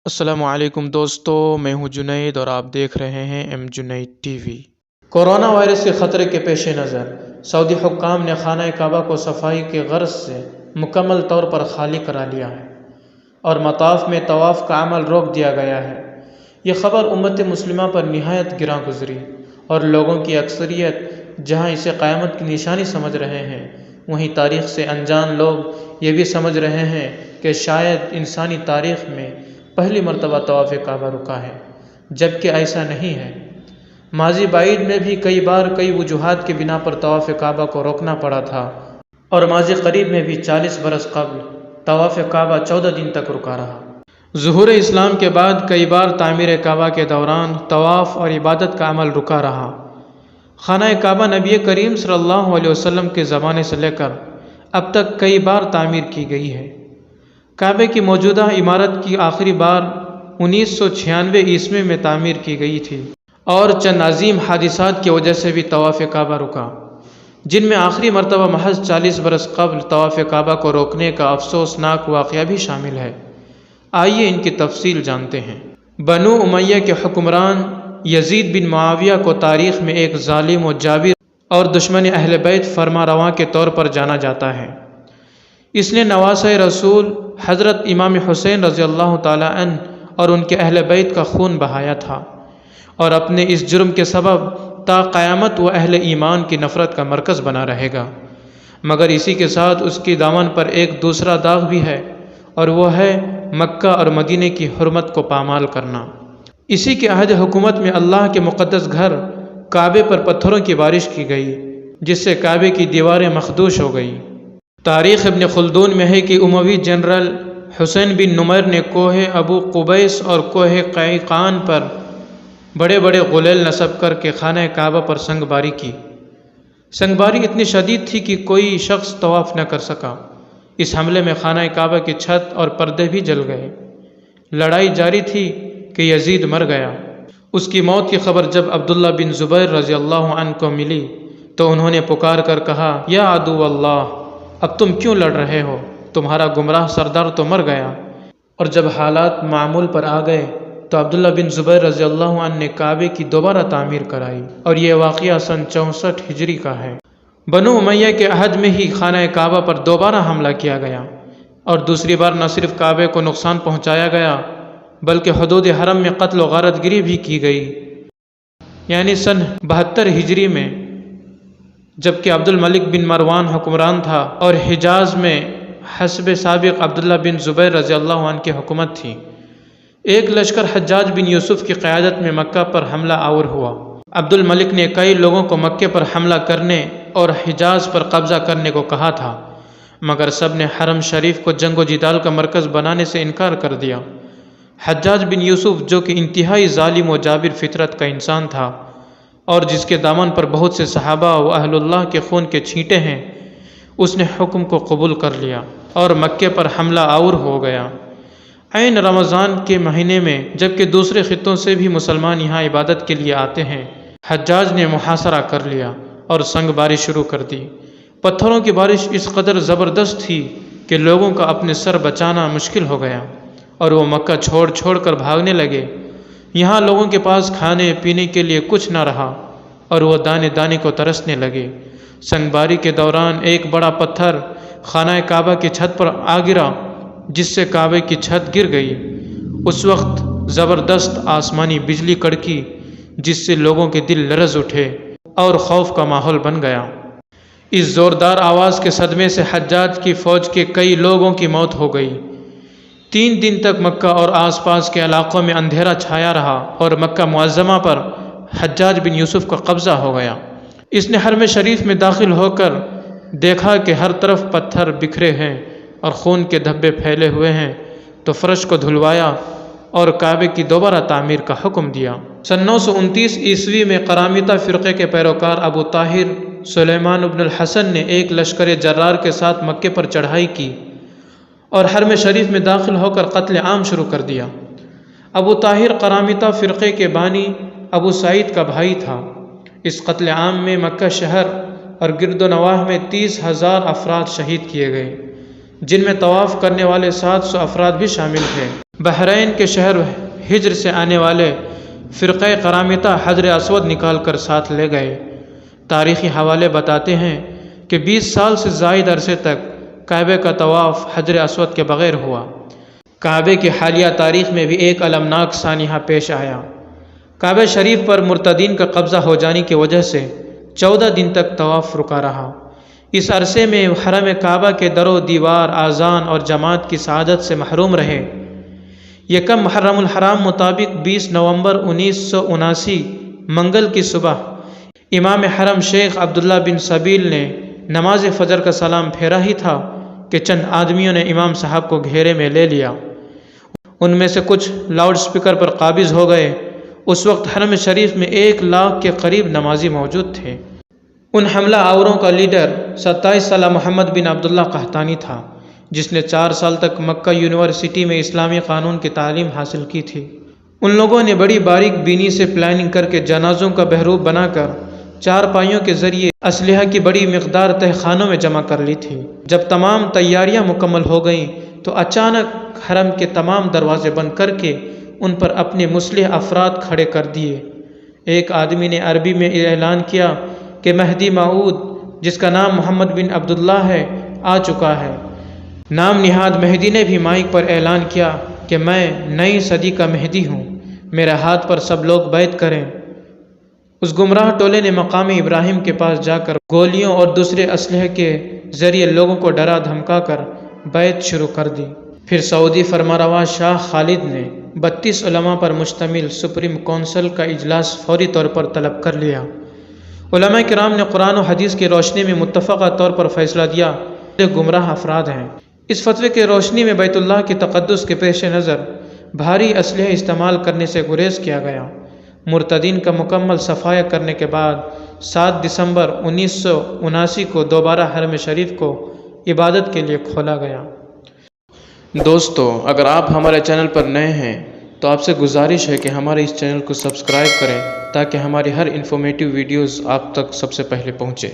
السلام علیکم دوستو، میں ہوں جنید اور آپ دیکھ رہے ہیں M Junaid T V. Corona virus کے خطرے کے پیش نظر سعودی حکام نے خانہ کعبہ کو صفائی کے غرض سے مکمل طور پر خالی کرا لیا ہے اور مطاف میں طواف کا عمل روک دیا گیا ہے۔ یہ خبر امت مسلمہ پر نہایت گراں گزری اور لوگوں کی اکثریت جہاں اسے قیامت کی نشانی سمجھ رہے ہیں، وہیں تاریخ سے انجان لوگ یہ بھی سمجھ رہے ہیں کہ شاید انسانی تاریخ میں پہلی مرتبہ طواف کعبہ رکا ہے، جبکہ ایسا نہیں ہے۔ ماضی بعید میں بھی کئی بار کئی وجوہات کی بنا پر طواف کعبہ کو روکنا پڑا تھا، اور ماضی قریب میں بھی 40 برس قبل طواف کعبہ 14 دن تک رکا رہا۔ ظہور اسلام کے بعد کئی بار تعمیر کعبہ کے دوران طواف اور عبادت کا عمل رکا رہا۔ خانہ کعبہ نبی کریم صلی اللہ علیہ وسلم کے زمانے سے لے کر اب تک کئی بار تعمیر کی گئی ہے۔ کعبے کی موجودہ عمارت کی آخری بار 1996 عیسوی میں تعمیر کی گئی تھی، اور چند عظیم حادثات کی وجہ سے بھی طواف کعبہ رکا، جن میں آخری مرتبہ محض 40 برس قبل طواف کعبہ کو روکنے کا افسوسناک واقعہ بھی شامل ہے۔ آئیے ان کی تفصیل جانتے ہیں۔ بنو امیہ کے حکمران یزید بن معاویہ کو تاریخ میں ایک ظالم و جابر اور دشمن اہل بیت فرما رواں کے طور پر جانا جاتا ہے۔ اس نے نواسۂ رسول حضرت امام حسین رضی اللہ تعالیٰ عنہ اور ان کے اہل بیت کا خون بہایا تھا، اور اپنے اس جرم کے سبب تا قیامت وہ اہل ایمان کی نفرت کا مرکز بنا رہے گا۔ مگر اسی کے ساتھ اس کی دامن پر ایک دوسرا داغ بھی ہے، اور وہ ہے مکہ اور مدینہ کی حرمت کو پامال کرنا۔ اسی کے عہد حکومت میں اللہ کے مقدس گھر کعبے پر پتھروں کی بارش کی گئی، جس سے کعبے کی دیواریں مخدوش ہو گئی۔ تاریخ ابن خلدون میں ہے کہ اموی جنرل حسین بن نمیر نے کوہ ابو قبیس اور کوہ قیقان پر بڑے بڑے غلیل نصب کر کے خانہ کعبہ پر سنگ باری کی۔ سنگ باری اتنی شدید تھی کہ کوئی شخص طواف نہ کر سکا۔ اس حملے میں خانہ کعبہ کی چھت اور پردے بھی جل گئے۔ لڑائی جاری تھی کہ یزید مر گیا۔ اس کی موت کی خبر جب عبداللہ بن زبیر رضی اللہ عنہ کو ملی تو انہوں نے پکار کر کہا، یا عدو اللہ، اب تم کیوں لڑ رہے ہو؟ تمہارا گمراہ سردار تو مر گیا۔ اور جب حالات معمول پر آ گئے تو عبداللہ بن زبیر رضی اللہ عنہ نے کعبے کی دوبارہ تعمیر کرائی، اور یہ واقعہ سن 64 ہجری کا ہے۔ بنو امیہ کے عہد میں ہی خانہ کعبہ پر دوبارہ حملہ کیا گیا، اور دوسری بار نہ صرف کعبے کو نقصان پہنچایا گیا بلکہ حدود حرم میں قتل و غارت گری بھی کی گئی، یعنی سن 72 ہجری میں، جبکہ عبد الملک بن مروان حکمران تھا، اور حجاز میں حسب سابق عبداللہ بن زبیر رضی اللہ عنہ کی حکومت تھی۔ ایک لشکر حجاج بن یوسف کی قیادت میں مکہ پر حملہ آور ہوا۔ عبد الملک نے کئی لوگوں کو مکے پر حملہ کرنے اور حجاز پر قبضہ کرنے کو کہا تھا، مگر سب نے حرم شریف کو جنگ و جدال کا مرکز بنانے سے انکار کر دیا۔ حجاج بن یوسف، جو کہ انتہائی ظالم و جابر فطرت کا انسان تھا اور جس کے دامن پر بہت سے صحابہ و اہل اللہ کے خون کے چھینٹے ہیں، اس نے حکم کو قبول کر لیا اور مکے پر حملہ آور ہو گیا۔ عین رمضان کے مہینے میں، جبکہ دوسرے خطوں سے بھی مسلمان یہاں عبادت کے لیے آتے ہیں، حجاج نے محاصرہ کر لیا اور سنگ باری شروع کر دی۔ پتھروں کی بارش اس قدر زبردست تھی کہ لوگوں کا اپنے سر بچانا مشکل ہو گیا، اور وہ مکہ چھوڑ چھوڑ کر بھاگنے لگے۔ یہاں لوگوں کے پاس کھانے پینے کے لیے کچھ نہ رہا، اور وہ دانے دانے کو ترسنے لگے۔ سنگ باری کے دوران ایک بڑا پتھر خانہ کعبہ کی چھت پر آ گرا، جس سے کعبے کی چھت گر گئی۔ اس وقت زبردست آسمانی بجلی کڑکی، جس سے لوگوں کے دل لرز اٹھے اور خوف کا ماحول بن گیا۔ اس زوردار آواز کے صدمے سے حجاج کی فوج کے کئی لوگوں کی موت ہو گئی۔ 3 دن تک مکہ اور آس پاس کے علاقوں میں اندھیرا چھایا رہا، اور مکہ معظمہ پر حجاج بن یوسف کا قبضہ ہو گیا۔ اس نے حرم شریف میں داخل ہو کر دیکھا کہ ہر طرف پتھر بکھرے ہیں اور خون کے دھبے پھیلے ہوئے ہیں، تو فرش کو دھلوایا اور کعبے کی دوبارہ تعمیر کا حکم دیا۔ سن 929 عیسوی میں قرامطہ فرقے کے پیروکار ابو طاہر سلیمان بن الحسن نے ایک لشکر جرار کے ساتھ مکے پر چڑھائی کی اور حرم شریف میں داخل ہو کر قتل عام شروع کر دیا۔ ابو طاہر قرامطہ فرقے کے بانی ابو سعید کا بھائی تھا۔ اس قتل عام میں مکہ شہر اور گرد و نواح میں 30,000 افراد شہید کیے گئے، جن میں طواف کرنے والے 700 افراد بھی شامل تھے۔ بحرین کے شہر ہجر سے آنے والے فرقہ قرامطہ حجر اسود نکال کر ساتھ لے گئے۔ تاریخی حوالے بتاتے ہیں کہ 20 سال سے زائد عرصے تک کعبے کا طواف حجر اسود کے بغیر ہوا۔ کعبے کی حالیہ تاریخ میں بھی ایک المناک سانحہ پیش آیا۔ کعبہ شریف پر مرتدین کا قبضہ ہو جانے کی وجہ سے 14 دن تک طواف رکا رہا۔ اس عرصے میں حرم کعبہ کے در و دیوار اذان اور جماعت کی سعادت سے محروم رہے۔ یکم محرم الحرام مطابق 20 نومبر 1979 منگل کی صبح امام حرم شیخ عبداللہ بن سبیل نے نماز فجر کا سلام پھیرا ہی تھا کہ چند آدمیوں نے امام صاحب کو گھیرے میں لے لیا۔ ان میں سے کچھ لاؤڈ سپیکر پر قابض ہو گئے۔ اس وقت حرم شریف میں 1 لاکھ کے قریب نمازی موجود تھے۔ ان حملہ آوروں کا لیڈر 27 سالہ محمد بن عبداللہ قحطانی تھا، جس نے 4 سال تک مکہ یونیورسٹی میں اسلامی قانون کی تعلیم حاصل کی تھی۔ ان لوگوں نے بڑی باریک بینی سے پلاننگ کر کے جنازوں کا بحروب بنا کر 4 پائیوں کے ذریعے اسلحہ کی بڑی مقدار تہہ خانوں میں جمع کر لی تھی۔ جب تمام تیاریاں مکمل ہو گئیں تو اچانک حرم کے تمام دروازے بند کر کے ان پر اپنے مسلح افراد کھڑے کر دیے۔ ایک آدمی نے عربی میں اعلان کیا کہ مہدی موعود، جس کا نام محمد بن عبداللہ ہے، آ چکا ہے۔ نام نہاد مہدی نے بھی مائک پر اعلان کیا کہ میں نئی صدی کا مہدی ہوں، میرے ہاتھ پر سب لوگ بیعت کریں۔ اس گمراہ ٹولے نے مقام ابراہیم کے پاس جا کر گولیوں اور دوسرے اسلحے کے ذریعے لوگوں کو ڈرا دھمکا کر بیعت شروع کر دی۔ پھر سعودی فرمانروا شاہ خالد نے 32 علماء پر مشتمل سپریم کونسل کا اجلاس فوری طور پر طلب کر لیا۔ علماء کرام نے قرآن و حدیث کی روشنی میں متفقہ طور پر فیصلہ دیا کہ یہ گمراہ افراد ہیں۔ اس فتوے کی روشنی میں بیت اللہ کی تقدس کے پیش نظر بھاری اسلحے استعمال کرنے سے گریز کیا گیا۔ مرتدین کا مکمل صفایا کرنے کے بعد 7 دسمبر 1979 کو دوبارہ حرم شریف کو عبادت کے لیے کھولا گیا۔ دوستو، اگر آپ ہمارے چینل پر نئے ہیں تو آپ سے گزارش ہے کہ ہمارے اس چینل کو سبسکرائب کریں تاکہ ہماری ہر انفارمیٹیو ویڈیوز آپ تک سب سے پہلے پہنچے۔